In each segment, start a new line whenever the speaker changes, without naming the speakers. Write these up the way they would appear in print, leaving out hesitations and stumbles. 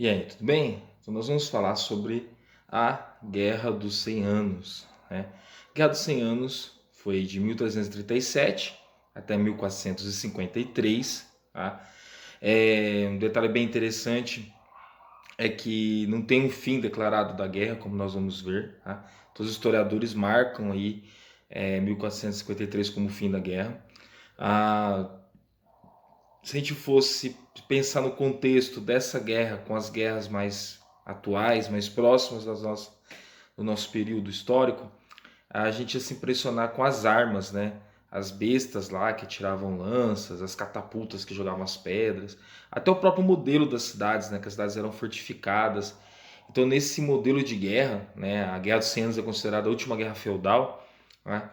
E aí, tudo bem? Então nós vamos falar sobre a Guerra dos 100 Anos, né? A Guerra dos 100 Anos foi de 1337 até 1453, tá? Um detalhe bem interessante é que não tem um fim declarado da guerra, como nós vamos ver, tá? Todos os historiadores marcam aí 1453 como o fim da guerra. Ah, se a gente fosse pensar no contexto dessa guerra com as guerras mais atuais, mais próximas do nosso período histórico, a gente ia se impressionar com as armas, né? As bestas lá que tiravam lanças, as catapultas que jogavam as pedras, até o próprio modelo das cidades, né? Que as cidades eram fortificadas. Então, nesse modelo de guerra, né? A Guerra dos 100 Anos é considerada a última guerra feudal, né?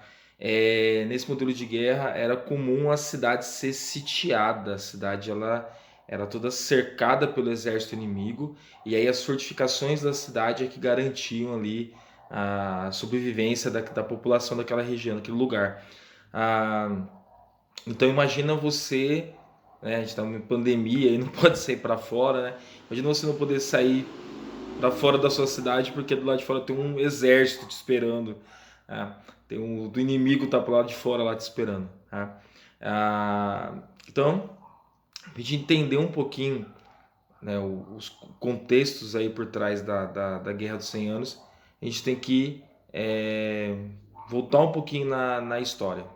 Nesse modelo de guerra era comum a cidade ser sitiada, a cidade ela era toda cercada pelo exército inimigo, e aí as fortificações da cidade é que garantiam ali a sobrevivência da população daquela região, daquele lugar. Ah, então imagina você, né, a gente está em pandemia e não pode sair para fora, né? Imagina você não poder sair para fora da sua cidade porque do lado de fora tem um exército te esperando, né? Tem do inimigo tá pro lado de fora lá te esperando, né? Então, a gente entender um pouquinho, né, os contextos aí por trás da Guerra dos 100 Anos, a gente tem que voltar um pouquinho na história.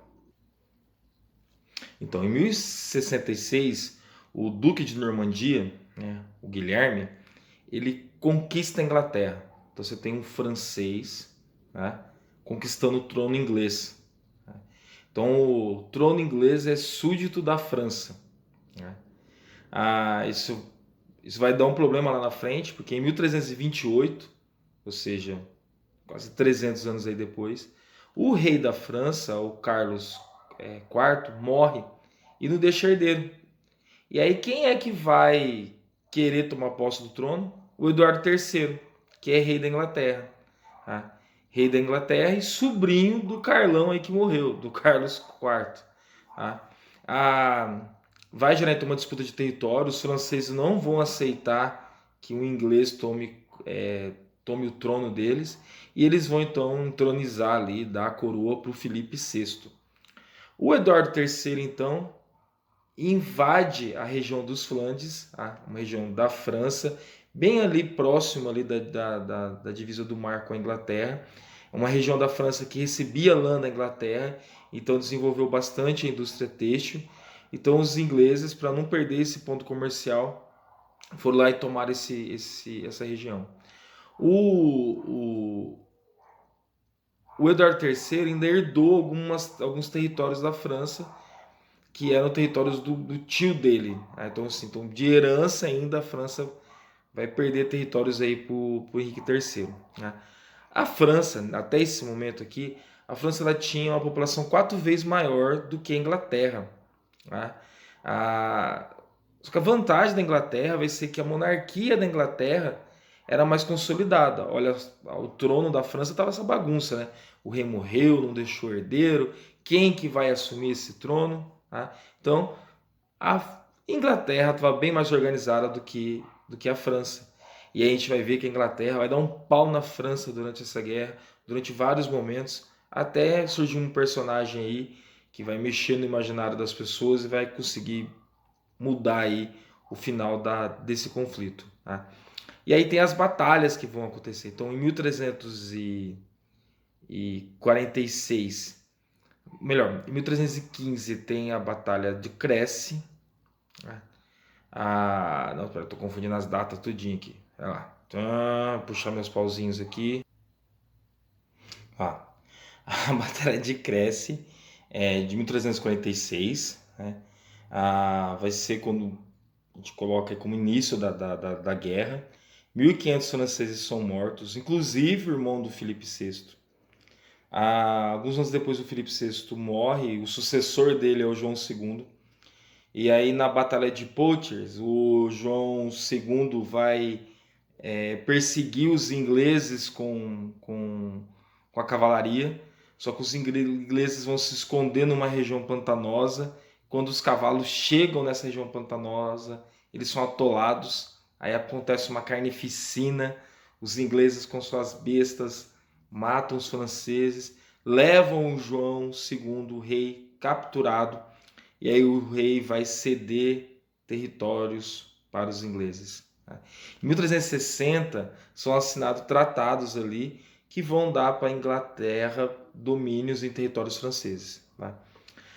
Então, em 1066, o Duque de Normandia, né, o Guilherme, ele conquista a Inglaterra. Então você tem um francês, né, conquistando o trono inglês. Né? Então o trono inglês é súdito da França. Né? Isso vai dar um problema lá na frente, porque em 1328, ou seja, quase 300 anos aí depois, o rei da França, o Carlos IV, morre e não deixa herdeiro. E aí quem é que vai querer tomar posse do trono? O Eduardo III, que é rei da Inglaterra. Tá? Rei da Inglaterra e sobrinho do Carlão aí que morreu, do Carlos IV. Tá? Ah, vai gerar então uma disputa de território, os franceses não vão aceitar que um inglês tome o trono deles, e eles vão então entronizar ali, dar a coroa para o Felipe VI. O Eduardo III, então, invade a região dos Flandes, uma região da França, bem ali próximo ali da divisa do mar com a Inglaterra, uma região da França que recebia lã da Inglaterra, então desenvolveu bastante a indústria têxtil. Então os ingleses, para não perder esse ponto comercial, foram lá e tomaram essa região. O, o Eduardo III ainda herdou alguns territórios da França, que eram territórios do tio dele. Então, assim, então, de herança ainda a França vai perder territórios aí para o Henrique III. Né? A França, até esse momento aqui, a França ela tinha uma população 4 vezes maior do que a Inglaterra. Né? A, só que a vantagem da Inglaterra vai ser que a monarquia da Inglaterra era mais consolidada. Olha, o trono da França estava essa bagunça, né? O rei morreu, não deixou herdeiro. Quem que vai assumir esse trono? Tá? Então, a Inglaterra estava bem mais organizada do que a França. E aí a gente vai ver que a Inglaterra vai dar um pau na França durante essa guerra, durante vários momentos, até surgir um personagem aí que vai mexer no imaginário das pessoas e vai conseguir mudar aí o final desse conflito. Tá? E aí tem as batalhas que vão acontecer. Então, em 1346, melhor, em 1315 tem a Batalha de Crécy. Né? Não, pera, tô confundindo as datas tudinho aqui. Vai lá. Puxar meus pauzinhos aqui. A Batalha de Crécy é de 1346. Né? Vai ser quando a gente coloca como início da guerra. 1.500 franceses são mortos, inclusive o irmão do Filipe VI. Alguns anos depois o Filipe VI morre, o sucessor dele é o João II. E aí na Batalha de Poitiers, o João II vai perseguir os ingleses com a cavalaria, só que os ingleses vão se esconder numa região pantanosa. Quando os cavalos chegam nessa região pantanosa, eles são atolados. aí acontece uma carnificina, os ingleses com suas bestas matam os franceses, levam o João II, o rei, capturado, e aí o rei vai ceder territórios para os ingleses. Em 1360 são assinados tratados ali que vão dar para a Inglaterra domínios em territórios franceses.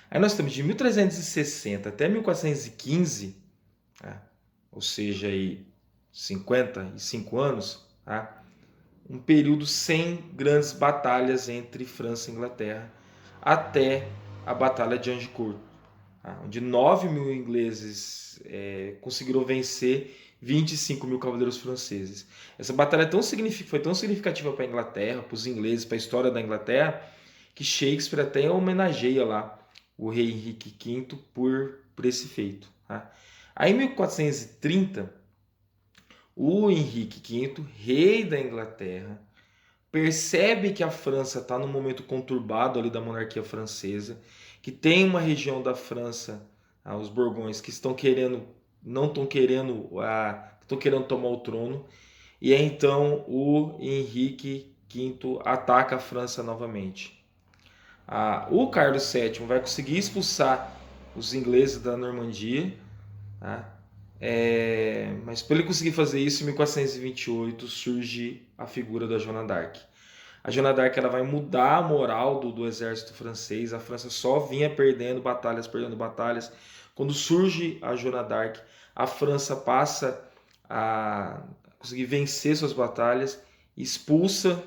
Aí nós temos de 1360 até 1415, ou seja, aí 55 anos, um período sem grandes batalhas entre França e Inglaterra, até a Batalha de Agincourt, onde 9 mil ingleses conseguiram vencer 25 mil cavaleiros franceses. Essa batalha foi tão significativa para a Inglaterra, para os ingleses, para a história da Inglaterra, que Shakespeare até homenageia lá o rei Henrique V por esse feito. Aí em 1430, o Henrique V, rei da Inglaterra, percebe que a França está num momento conturbado ali da monarquia francesa, que tem uma região da França, os Borgões, que estão querendo tomar o trono, e aí, então o Henrique V ataca a França novamente. O Carlos VII vai conseguir expulsar os ingleses da Normandia, mas para ele conseguir fazer isso, em 1428 surge a figura da Joana d'Arc. A Joana d'Arc ela vai mudar a moral do exército francês. A França só vinha perdendo batalhas. Quando surge a Joana d'Arc, a França passa a conseguir vencer suas batalhas, expulsa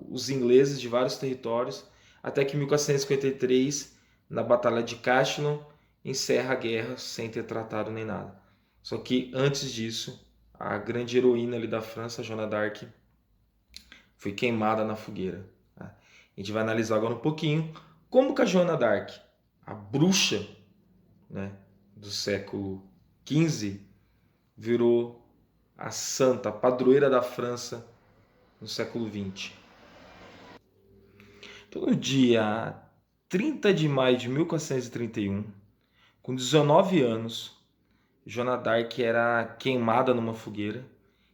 os ingleses de vários territórios, até que em 1453, na Batalha de Castillon, encerra a guerra sem ter tratado nem nada. Só que antes disso, a grande heroína ali da França, Joana d'Arc, foi queimada na fogueira. A gente vai analisar agora um pouquinho como que a Joana d'Arc, a bruxa, do século XV, virou a santa, a padroeira da França no século XX. Então, no dia 30 de maio de 1431, com 19 anos, Joana d'Arc era queimada numa fogueira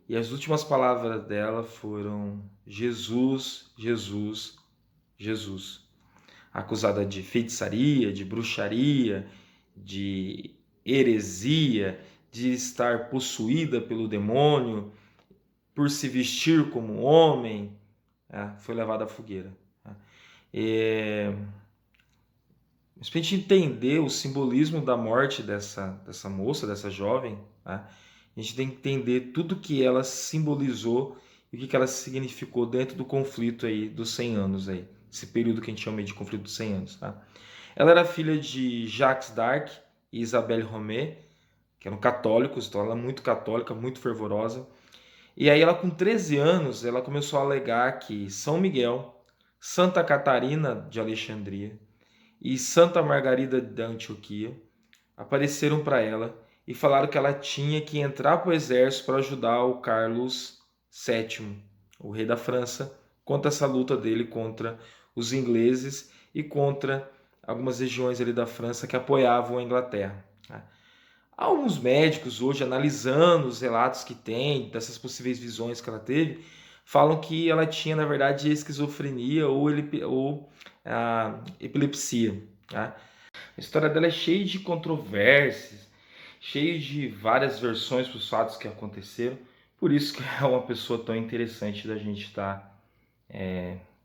e as últimas palavras dela foram: Jesus, Jesus, Jesus. Acusada de feitiçaria, de bruxaria, de heresia, de estar possuída pelo demônio, por se vestir como homem, foi levada à fogueira. Mas para a gente entender o simbolismo da morte dessa moça, dessa jovem, a gente tem que entender tudo que ela simbolizou e o que ela significou dentro do conflito aí dos 100 anos, aí, esse período que a gente chama de conflito dos 100 anos. Ela era filha de Jacques d'Arc e Isabelle Romé, que eram católicos, então ela é muito católica, muito fervorosa. E aí ela, com 13 anos, ela começou a alegar que São Miguel, Santa Catarina de Alexandria e Santa Margarida da Antioquia apareceram para ela e falaram que ela tinha que entrar para o exército para ajudar o Carlos VII, o rei da França, contra essa luta dele contra os ingleses e contra algumas regiões ali da França que apoiavam a Inglaterra. Há alguns médicos hoje, analisando os relatos que tem dessas possíveis visões que ela teve, falam que ela tinha, na verdade, esquizofrenia ou epilepsia. A história dela é cheia de controvérsias, cheia de várias versões para os fatos que aconteceram, por isso que é uma pessoa tão interessante da gente estar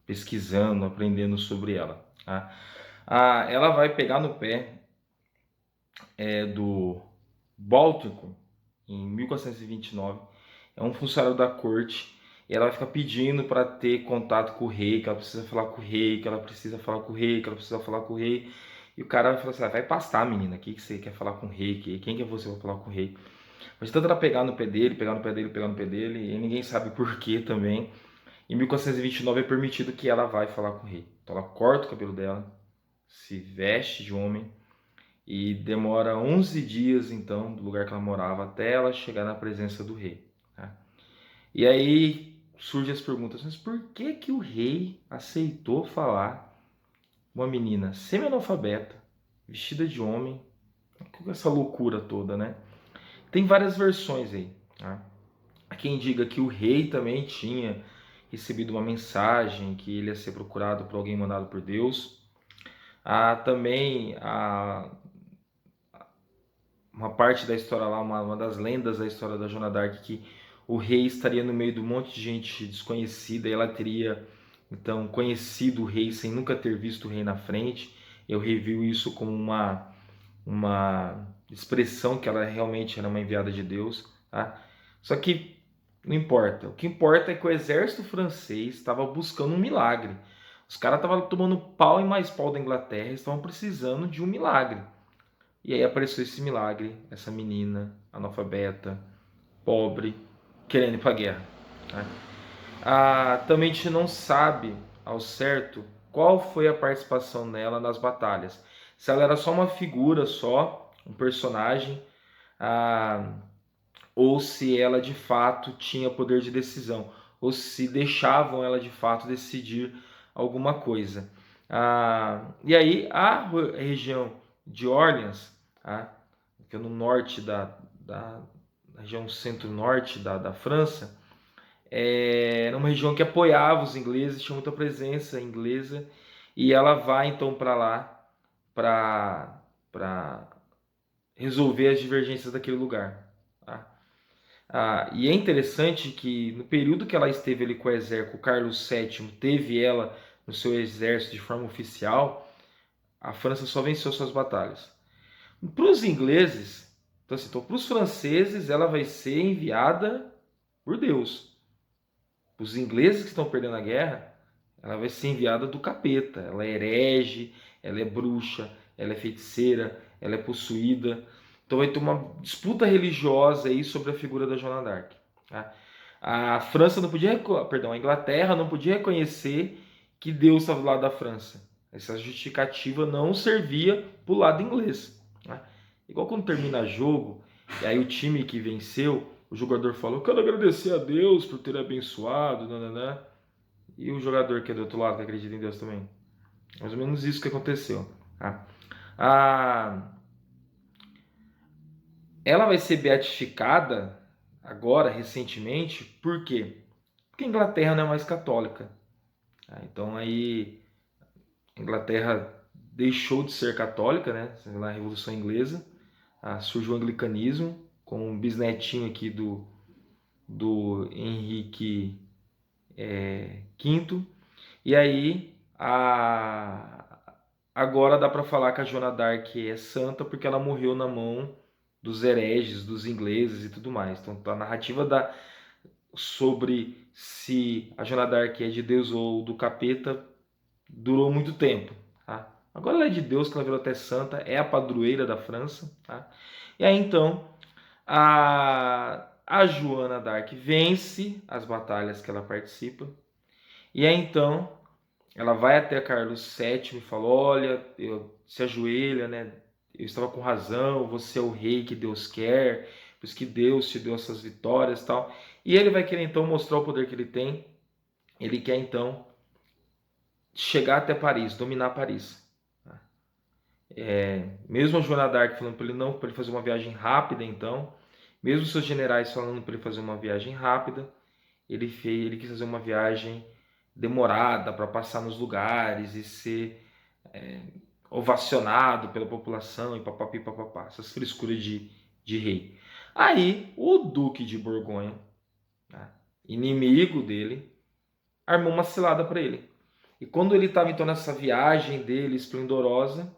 pesquisando, aprendendo sobre ela. Ela vai pegar no pé do Báltico em 1429, é um funcionário da corte, e ela fica pedindo para ter contato com o rei, que ela precisa falar com o rei, que ela precisa falar com o rei, que ela precisa falar com o rei. E o cara vai falar assim: vai pastar, menina, o que você quer falar com o rei? Quem que é você para falar com o rei? Mas tanto ela pegar no pé dele, e ninguém sabe por que também. Em 1429 é permitido que ela vai falar com o rei. Então ela corta o cabelo dela, se veste de homem, e demora 11 dias, então, do lugar que ela morava até ela chegar na presença do rei. E aí surgem as perguntas: mas por que o rei aceitou falar uma menina semi-analfabeta, vestida de homem, com essa loucura toda, né? Tem várias versões aí. Tá? Há quem diga que o rei também tinha recebido uma mensagem, que ele ia ser procurado por alguém mandado por Deus. Há também uma parte da história lá, uma das lendas da história da Joana d'Arc, que o rei estaria no meio de um monte de gente desconhecida e ela teria então conhecido o rei sem nunca ter visto o rei na frente. Eu reviu isso como uma expressão que ela realmente era uma enviada de Deus. Tá? Só que não importa. O que importa é que o exército francês estava buscando um milagre. Os caras estavam tomando pau e mais pau da Inglaterra, estavam precisando de um milagre. E aí apareceu esse milagre, essa menina analfabeta, pobre, querendo ir para a guerra. Né? Também a gente não sabe ao certo qual foi a participação dela nas batalhas. Se ela era só uma figura, só um personagem, ou se ela de fato tinha poder de decisão, ou se deixavam ela de fato decidir alguma coisa. E aí a região de Orleans, que é no norte da região centro-norte da França, era uma região que apoiava os ingleses, tinha muita presença inglesa, e ela vai então para lá para resolver as divergências daquele lugar. Tá? E é interessante que no período que ela esteve ali com o exército, o Carlos VII teve ela no seu exército de forma oficial, a França só venceu suas batalhas. Para os ingleses, então para os franceses, ela vai ser enviada por Deus. Para os ingleses que estão perdendo a guerra, ela vai ser enviada do capeta. Ela é herege, ela é bruxa, ela é feiticeira, ela é possuída. Então vai ter uma disputa religiosa aí sobre a figura da Joana d'Arc. Tá? A França não podia, perdão, a Inglaterra não podia reconhecer que Deus estava do lado da França. Essa justificativa não servia para o lado inglês. Tá? Igual quando termina jogo, e aí o time que venceu, o jogador fala: eu quero agradecer a Deus por ter abençoado, nananã. E o jogador que é do outro lado, que acredita em Deus também. Mais ou menos isso que aconteceu. Tá? Ela vai ser beatificada agora, recentemente, por quê? Porque a Inglaterra não é mais católica. Tá? Então aí a Inglaterra deixou de ser católica, né? Na Revolução Inglesa, surgiu o anglicanismo, com um bisnetinho aqui do Henrique V. E aí agora dá para falar que a Joana d'Arc é santa porque ela morreu na mão dos hereges, dos ingleses e tudo mais. Então a narrativa sobre se a Joana d'Arc é de Deus ou do capeta durou muito tempo. Tá? Agora ela é de Deus, que ela virou até santa, é a padroeira da França. Tá? E aí então a Joana d'Arc vence as batalhas que ela participa. E aí então ela vai até Carlos VII e fala: olha, se ajoelha, né? Eu estava com razão, você é o rei que Deus quer, por isso que Deus te deu essas vitórias e tal. E ele vai querer então mostrar o poder que ele tem. Ele quer então chegar até Paris, dominar Paris. Mesmo a Joana d'Arc falando para ele não, para ele fazer uma viagem rápida, então, mesmo seus generais falando para ele fazer uma viagem rápida, ele quis fazer uma viagem demorada para passar nos lugares e ser ovacionado pela população e papapi papapá, essas frescuras de rei. Aí o Duque de Borgonha, né, inimigo dele, armou uma cilada para ele. E quando ele estava então nessa viagem dele esplendorosa,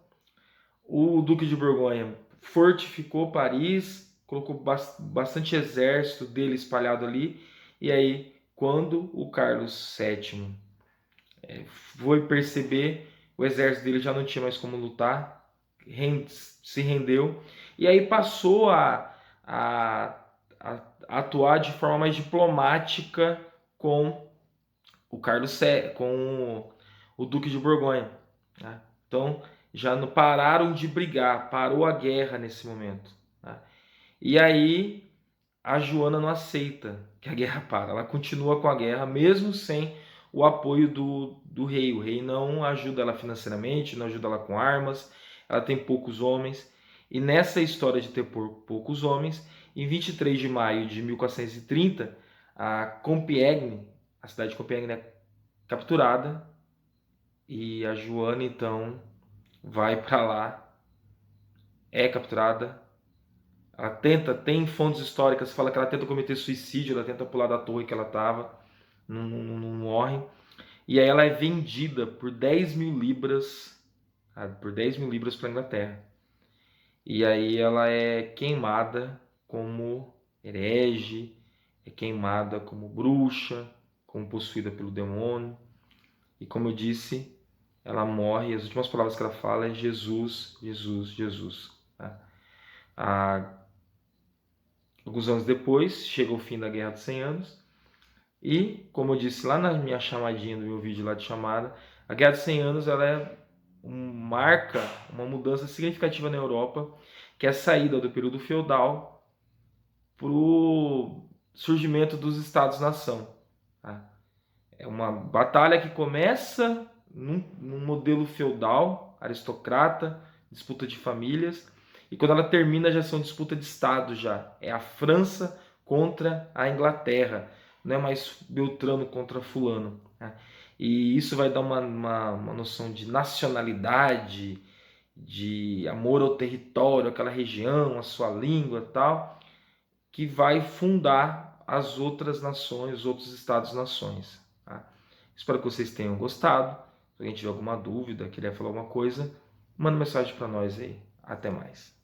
o Duque de Borgonha fortificou Paris, colocou bastante exército dele espalhado ali, e aí quando o Carlos VII foi perceber, o exército dele já não tinha mais como lutar, se rendeu, e aí passou a atuar de forma mais diplomática com o Carlos VII, com o Duque de Borgonha. Né? Então já não pararam de brigar, parou a guerra nesse momento. Né? E aí a Joana não aceita que a guerra para, ela continua com a guerra mesmo sem o apoio do rei. O rei não ajuda ela financeiramente, não ajuda ela com armas, ela tem poucos homens. E nessa história de ter poucos homens, Em 23 de maio de 1430, a Compiègne, a cidade de Compiègne é capturada e a Joana então vai para lá, é capturada. Ela tem fontes históricas, fala que ela tenta cometer suicídio, ela tenta pular da torre que ela estava, não morre. E aí ela é vendida por 10 mil libras, por 10 mil libras para a Inglaterra. E aí ela é queimada como herege, é queimada como bruxa, como possuída pelo demônio. E como eu disse, ela morre, as últimas palavras que ela fala é Jesus, Jesus, Jesus. Tá? Alguns anos depois, chega o fim da Guerra dos 100 Anos. E, como eu disse lá na minha chamadinha do meu vídeo lá de chamada, a Guerra dos 100 Anos ela marca uma mudança significativa na Europa, que é a saída do período feudal para o surgimento dos Estados-nação. Tá? É uma batalha que começa num modelo feudal, aristocrata, disputa de famílias, e quando ela termina já são disputa de estados já. É a França contra a Inglaterra, não é mais Beltrano contra fulano. Né? E isso vai dar uma noção de nacionalidade, de amor ao território, aquela região, a sua língua e tal, que vai fundar as outras nações, os outros estados-nações. Tá? Espero que vocês tenham gostado. Se alguém tiver alguma dúvida, querer falar alguma coisa, manda mensagem para nós aí. Até mais.